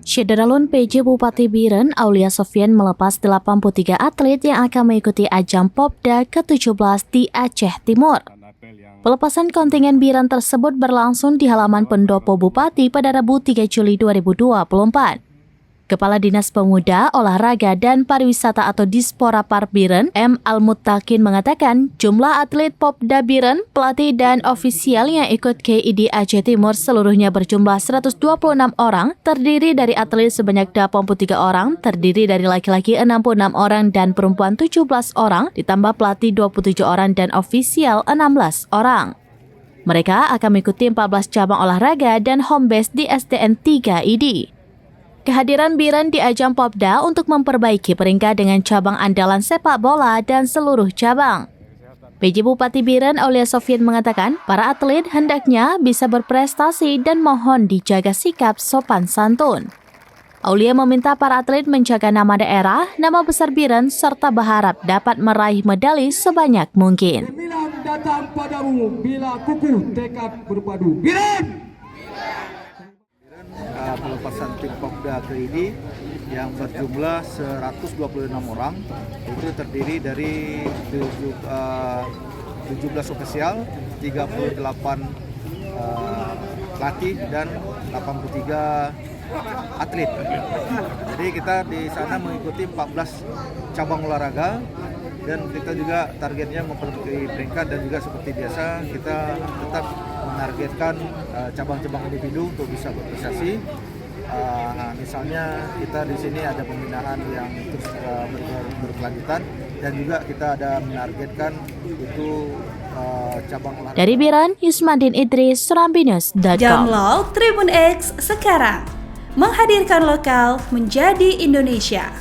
Syederalun PJ Bupati Biren, Aulia Sofian melepas 83 atlet yang akan mengikuti ajang Popda ke-17 di Aceh Timur. Pelepasan kontingen Biren tersebut berlangsung di halaman pendopo Bupati pada Rabu 3 Juli 2024. Kepala Dinas Pemuda, Olahraga, dan Pariwisata atau Dispora Par Biren, M. Al-Muttaqin mengatakan jumlah atlet Popda Biren, pelatih dan ofisial yang ikut KID Aceh Timur seluruhnya berjumlah 126 orang, terdiri dari atlet sebanyak 83 orang, terdiri dari laki-laki 66 orang dan perempuan 17 orang, ditambah pelatih 27 orang dan ofisial 16 orang. Mereka akan mengikuti 14 cabang olahraga dan home base di SDN 3 ID. Kehadiran Biren di ajang Popda untuk memperbaiki peringkat dengan cabang andalan sepak bola dan seluruh cabang. PJ Bupati Biren, Aulia Sofian mengatakan, para atlet hendaknya bisa berprestasi dan mohon dijaga sikap sopan santun. Aulia meminta para atlet menjaga nama daerah, nama besar Biren, serta berharap dapat meraih medali sebanyak mungkin. Gemilang datang padamu bila kukuh tekad berpadu. Biren! Pelepasan tim Popda KID yang berjumlah 126 orang, itu terdiri dari 17 ofisial, 38 latih dan 83 atlet. Jadi kita di sana mengikuti 14 cabang olahraga dan kita juga targetnya memperbaiki peringkat, dan juga seperti biasa kita tetap menargetkan cabang-cabang individu untuk bisa berprestasi. Misalnya kita di sini ada pembinaan yang terus berkelanjutan, dan juga kita ada menargetkan itu cabang olahraga. Dari Biren, Yusmadin Idris, Serambi.com. Download Tribun X sekarang, menghadirkan lokal menjadi Indonesia.